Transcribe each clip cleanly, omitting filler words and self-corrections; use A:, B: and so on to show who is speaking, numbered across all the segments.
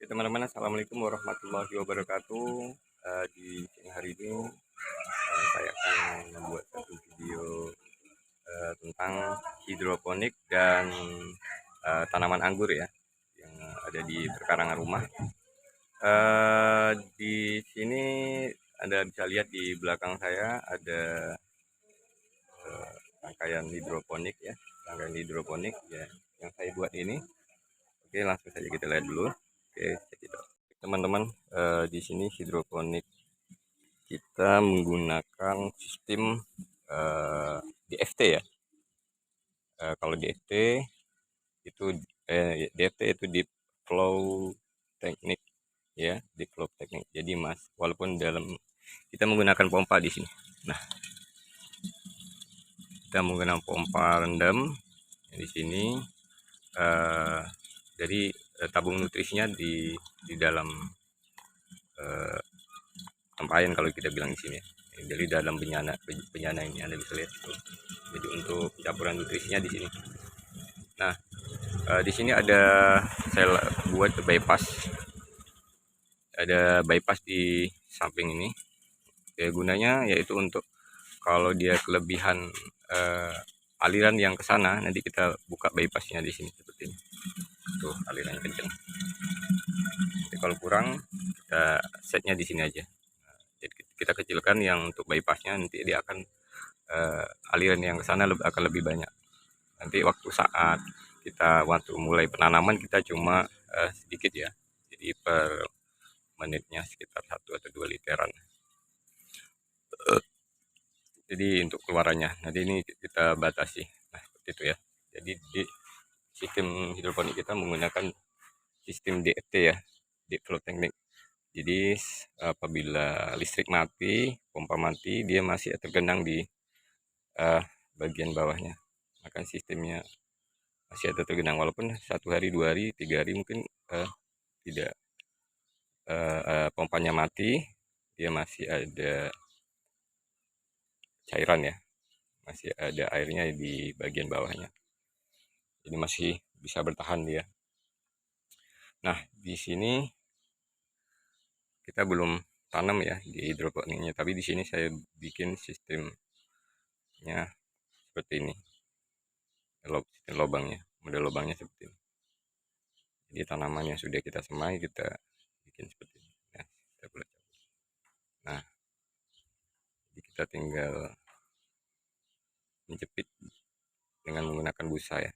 A: Oke, teman-teman, assalamualaikum warahmatullahi wabarakatuh. Di siang hari ini saya akan membuat satu video tentang hidroponik dan tanaman anggur ya, yang ada di perkarangan rumah. Di sini Anda bisa lihat di belakang saya ada rangkaian hidroponik ya, rangkaian hidroponik ya yang saya buat ini. Oke, langsung saja kita lihat dulu. Oke, teman-teman, di sini hidroponik kita menggunakan sistem DFT ya. Kalau DFT itu DFT itu deep flow teknik ya, deep flow teknik. Jadi walaupun dalam kita menggunakan pompa di sini. Nah, kita menggunakan pompa rendam di sini. Jadi tabung nutrisinya di dalam tempayan kalau kita bilang di sini. Jadi dalam penyana ini Anda bisa lihat tuh. Jadi untuk campuran nutrisinya di sini. Nah, di sini saya buat bypass. Ada bypass di samping ini. Ya, gunanya yaitu untuk kalau dia kelebihan aliran yang ke sana, nanti kita buka bypassnya di sini seperti ini. Tuh, alirannya kencang. Jadi kalau kurang, kita setnya di sini aja. Jadi kita kecilkan yang untuk bypassnya, nanti dia akan aliran yang ke sana akan lebih banyak. Nanti saat waktu mulai penanaman kita cuma sedikit ya, jadi per menitnya sekitar 1 atau 2 literan. Jadi untuk keluarannya nanti ini kita batasi. Nah, seperti itu ya. Jadi di sistem hidroponik kita menggunakan sistem DFT ya, deep flow technique. Jadi apabila listrik mati, pompa mati, dia masih tergenang di bagian bawahnya. Maka sistemnya masih ada tergenang, walaupun 1 hari, 2 hari, 3 hari mungkin tidak pompanya mati, dia masih ada cairan ya, masih ada airnya di bagian bawahnya, jadi masih bisa bertahan dia. Nah, di sini kita belum tanam ya di hidroponiknya, tapi di sini saya bikin sistemnya seperti ini, sistem lubangnya, model lubangnya seperti ini. Jadi tanaman yang sudah kita semai kita bikin seperti ini. Nah, jadi kita tinggal menjepit dengan menggunakan busa ya,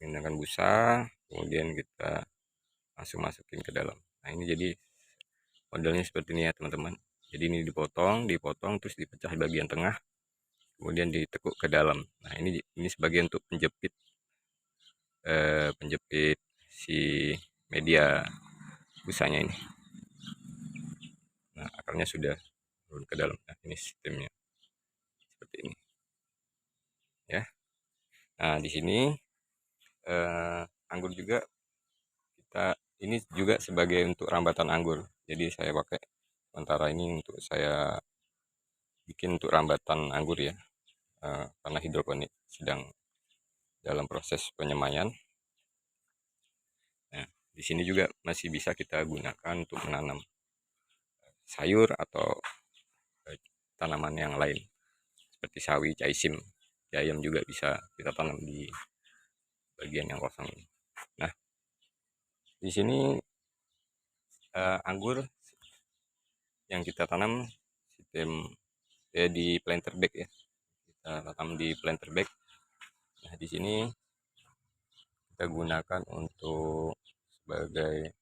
A: menggunakan busa, kemudian kita langsung masukin ke dalam. Nah, ini jadi modelnya seperti ini ya teman-teman. Jadi ini dipotong terus dipecah di bagian tengah, kemudian ditekuk ke dalam. Nah, ini sebagai untuk penjepit si media busanya ini. Nah, akarnya sudah turun ke dalam. Nah, ini sistemnya seperti ini ya. Nah, di sini anggur juga ini juga sebagai untuk rambatan anggur. Jadi saya pakai sementara ini untuk saya bikin untuk rambatan anggur ya, karena hidroponik sedang dalam proses penyemaian. Nah, di sini juga masih bisa kita gunakan untuk menanam sayur atau tanaman yang lain seperti sawi, caisim, jayam juga bisa kita tanam di bagian yang kosong ini. Nah, di sini anggur yang kita tanam sistem di planter bag ya. Kita tanam di planter bag. Nah, di sini kita gunakan untuk sebagai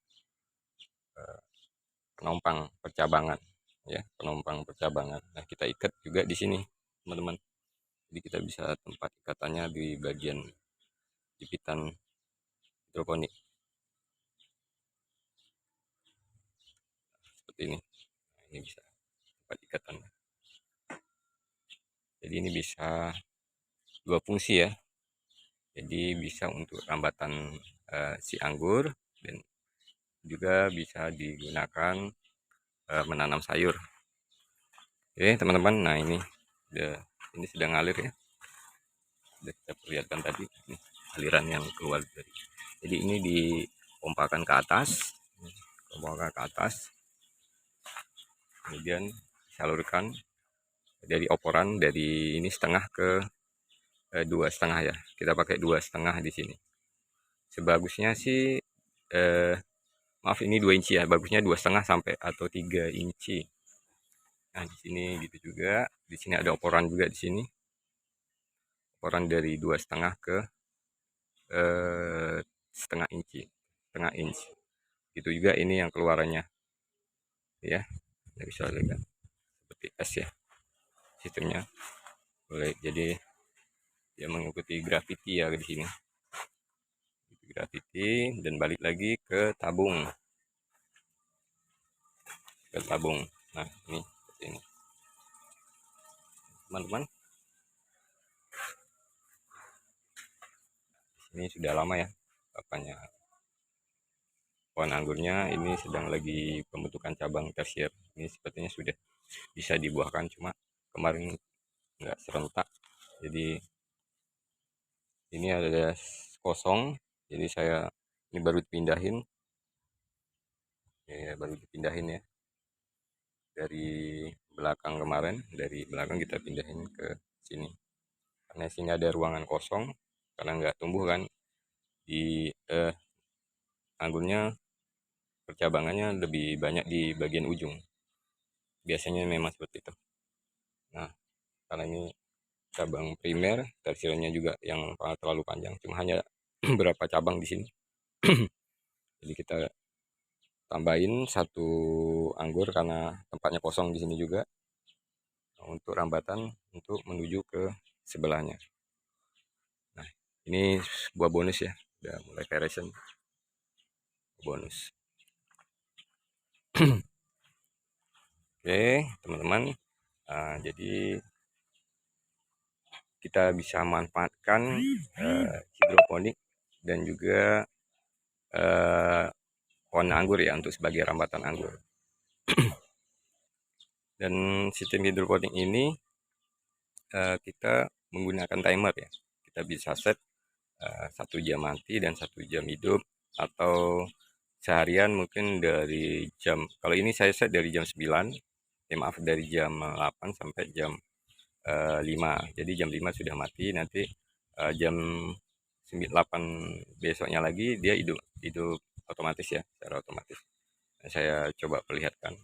A: penompang percabangan ya, penompang percabangan. Nah, kita ikat juga di sini teman-teman, jadi kita bisa tempat ikatannya di bagian jepitan hidroponik seperti ini. Nah, ini bisa tempat ikatannya, jadi ini bisa dua fungsi ya, jadi bisa untuk rambatan si anggur dan juga bisa digunakan menanam sayur. Oke teman-teman, nah ini sedang ngalir ya, sudah kita perlihatkan tadi. aliran yang keluar dari. Jadi ini dipompakan ke atas, kemudian salurkan dari oporan dari ini setengah ke 2,5 ya. Kita pakai 2,5 di sini. Sebagusnya sih maaf ini 2 inci ya. Bagusnya 2,5 sampai atau 3 inci. Nah, di sini gitu juga. Di sini ada oporan juga di sini. Oporan dari 2,5 ke setengah inci. Setengah inci. Itu juga ini yang keluarannya. Ya. Ini bisa lihat seperti es ya. Sistemnya. Boleh jadi dia mengikuti gravity ya di sini. Gravity dan balik lagi ke tabung. Nah, ini seperti ini. Teman-teman, ini sudah lama ya bapaknya pohon anggurnya ini sedang lagi pembentukan cabang tersier. Ini sepertinya sudah bisa dibuahkan, cuma kemarin nggak serentak, jadi ini ada kosong, jadi saya ini baru dipindahin ya, dari belakang kemarin, dari belakang kita pindahin ke sini karena sini ada ruangan kosong karena nggak tumbuh kan di anggurnya, percabangannya lebih banyak di bagian ujung. Biasanya memang seperti itu. Nah, karena ini cabang primer, tersiernya juga yang terlalu panjang, cuma hanya beberapa cabang di sini. Jadi kita tambahin satu anggur karena tempatnya kosong di sini juga untuk rambatan untuk menuju ke sebelahnya. Nah, ini buah bonus ya, udah mulai keresan bonus. Oke, teman-teman. Jadi kita bisa manfaatkan hidroponik dan juga pohon anggur ya untuk sebagai rambatan anggur. Dan sistem hidroponik ini kita menggunakan timer ya. Kita bisa set 1 jam mati dan 1 jam hidup, atau seharian mungkin dari jam, kalau ini saya set dari jam 9, maaf dari jam 8 sampai jam 5. Jadi jam 5 sudah mati, nanti jam 8 besoknya lagi dia hidup otomatis ya, secara otomatis. Nah, saya coba perlihatkan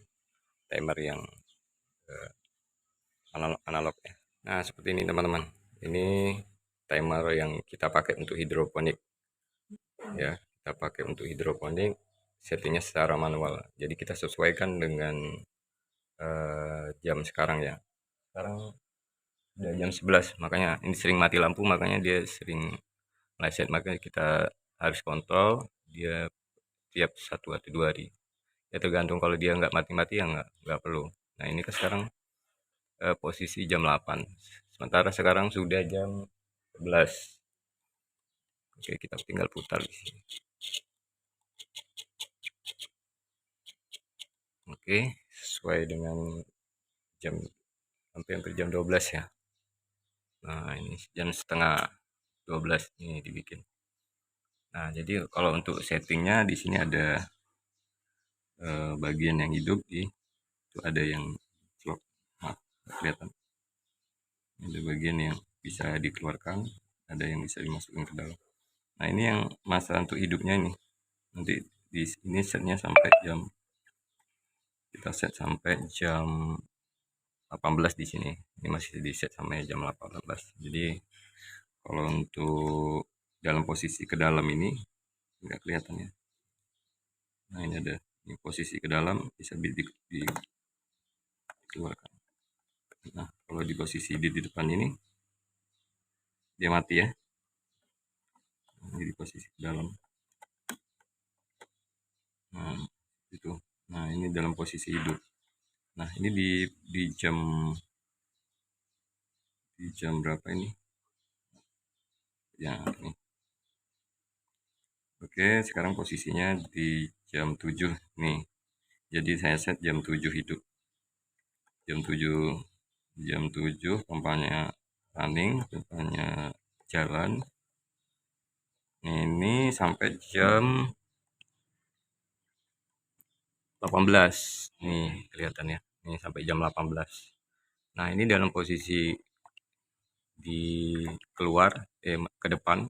A: timer yang analog ya. Nah, seperti ini teman-teman. Ini timer yang kita pakai untuk hidroponik. Ya, kita pakai untuk hidroponik, settingnya secara manual. Jadi kita sesuaikan dengan jam sekarang ya. Sekarang udah jam 11, makanya ini sering mati lampu, makanya dia sering meleset, makanya kita harus kontrol dia tiap 1 atau 2 hari. Ya tergantung, kalau dia nggak mati-mati ya nggak perlu. Nah, ini kan sekarang posisi jam 8, sementara sekarang sudah jam 11. Oke, kita tinggal putar di sini. Oke, sesuai dengan jam, hampir jam 12 ya. Nah, ini jam setengah 12 ini dibikin. Nah, jadi kalau untuk settingnya di sini ada bagian yang hidup, itu ada yang clock, maaf kelihatan, ada bagian yang bisa dikeluarkan, ada yang bisa dimasukkan ke dalam. Nah, ini yang masa untuk hidupnya ini, nanti di sini setnya sampai jam, kita set sampai jam 18 di sini. Ini masih di set sampai jam 18. Jadi kalau untuk dalam posisi ke dalam ini nggak kelihatan ya. Nah, ini ada, ini posisi ke dalam bisa dikeluarkan. Nah, kalau di posisi di depan ini dia mati ya. Ini di posisi ke dalam. Nah, itu. Nah, ini dalam posisi hidup. Nah, ini di jam berapa ini? Ya, ini. Oke, sekarang posisinya di jam 7 nih. Jadi saya set jam 7 hidup. Jam 7 pompanya running, pompanya jalan. Ini sampai jam 18. Nih kelihatannya. Ini sampai jam 18. Nah, ini dalam posisi di keluar ke depan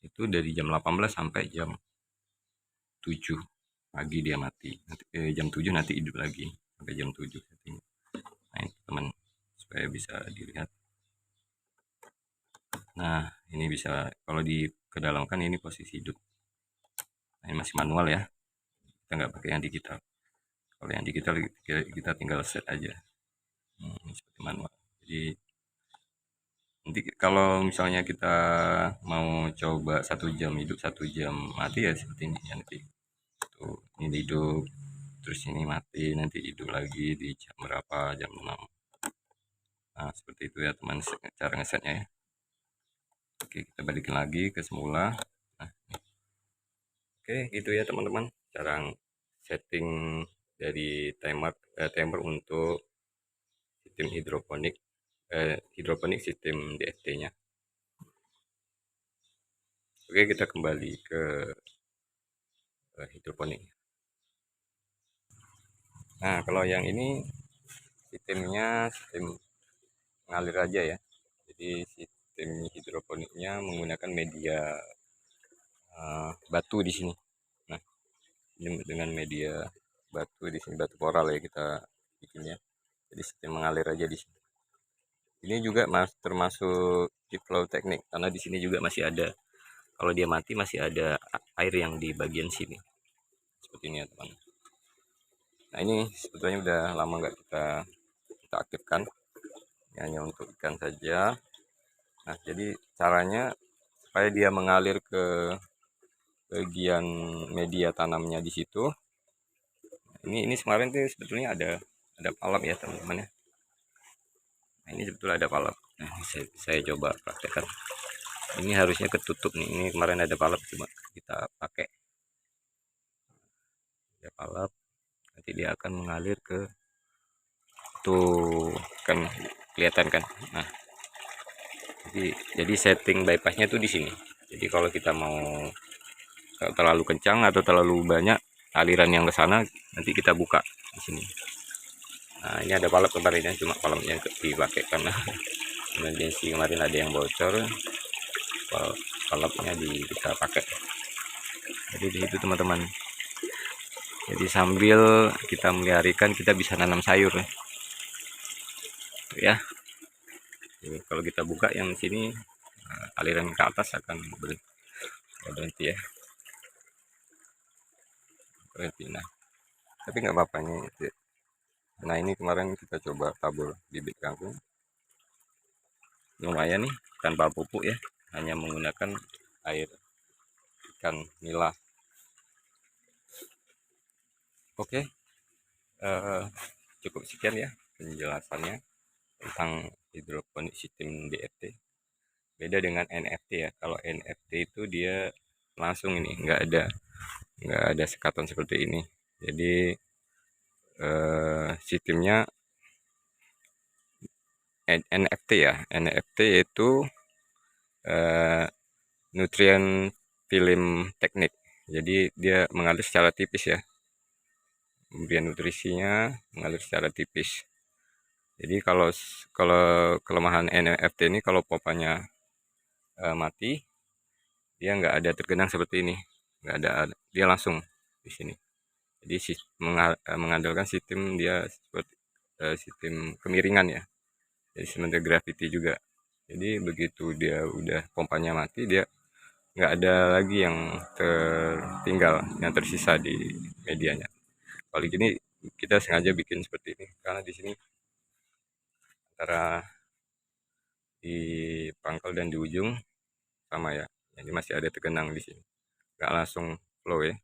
A: itu dari jam 18 sampai jam 7 pagi dia mati. Nanti, jam 7 nanti hidup lagi sampai jam 7. Nah, ini teman supaya bisa dilihat. Nah, ini bisa kalau di kedalaman ini posisi hidup. Nah, ini masih manual ya. Kita nggak pakai yang digital. Kalau yang digital kita tinggal set aja. Ini seperti manual. Jadi nanti kalau misalnya kita mau coba 1 jam hidup 1 jam mati ya seperti ini ya, nanti tuh ini hidup terus ini mati nanti hidup lagi di jam berapa, jam 6. Nah seperti itu ya teman cara ngesetnya ya. Oke, kita balikin lagi ke semula. Nah, oke itu ya teman-teman cara setting dari timer untuk sistem hidroponik sistem DST-nya. Oke, kita kembali ke hidroponik. Nah, kalau yang ini sistemnya sistem mengalir aja ya. Jadi sistem hidroponiknya menggunakan media batu di sini. Nah, ini dengan media batu di sini, batu koral ya kita bikinnya. Jadi sistem mengalir aja di sini. Ini juga termasuk deep flow teknik karena di sini juga masih ada, kalau dia mati masih ada air yang di bagian sini. Seperti ini ya teman. Nah ini sebetulnya udah lama nggak kita aktifkan. Ini hanya untuk ikan saja. Nah jadi caranya supaya dia mengalir ke bagian media tanamnya di situ. Ini kemarin tuh sebetulnya ada palap ya teman-teman ya. Nah, ini sebetulnya ada palap. Nah, saya coba praktekkan. Ini harusnya ketutup nih. Ini kemarin ada palap cuma kita pakai. Ada palap. Nanti dia akan mengalir ke tuh kan kelihatan kan. Nah, jadi setting bypassnya tuh di sini. Jadi kalau kita mau terlalu kencang atau terlalu banyak aliran yang ke sana, nanti kita buka di sini. Nah, ini ada palap kemarin ya, cuma palapnya dipakai karena emergency kemarin ada yang bocor, palapnya kita pakai. Jadi di situ teman-teman. Jadi sambil kita melihara ikan, kita bisa nanam sayur ya. Jadi, kalau kita buka yang sini, aliran ke atas akan berhenti ya. Berhenti. Nah, tapi nggak apa-apa nih. Nah ini kemarin kita coba tabur bibit kangkung, lumayan nih tanpa pupuk ya, hanya menggunakan air ikan nila. Oke, cukup sekian ya penjelasannya tentang hidroponik sistem DFT. Beda dengan NFT ya. Kalau NFT itu dia langsung ini nggak ada sekatan seperti ini. Jadi sistemnya NFT ya. NFT itu nutrien film teknik. Jadi dia mengalir secara tipis ya. Kemudian nutrisinya mengalir secara tipis. Jadi kalau kelemahan NFT ini kalau popanya mati, dia nggak ada tergenang seperti ini, nggak ada, dia langsung di sini. Jadi mengandalkan sistem dia seperti sistem kemiringan ya. Jadi sebenarnya gravity juga. Jadi begitu dia udah pompanya mati, dia nggak ada lagi yang tertinggal, yang tersisa di medianya. Kali gini kita sengaja bikin seperti ini karena di sini antara di pangkal dan di ujung sama ya. Jadi masih ada tergenang di sini. Nggak langsung flow ya.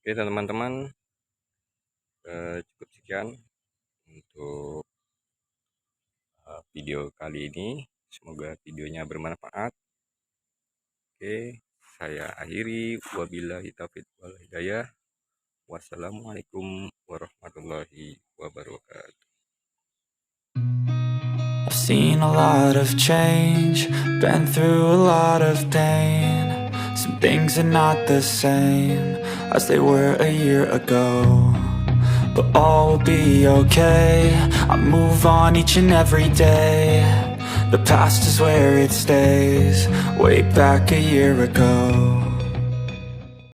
A: Oke teman-teman, cukup sekian untuk video kali ini. Semoga videonya bermanfaat. Oke, saya akhiri. Wabillahi taufiq wal hidayah. Wassalamualaikum warahmatullahi wabarakatuh.
B: seen a lot of change, been through a lot of pain. Some things are not the same as they were a year ago, but all will be okay. I move on each and every day. The past is where it stays, way back a year ago.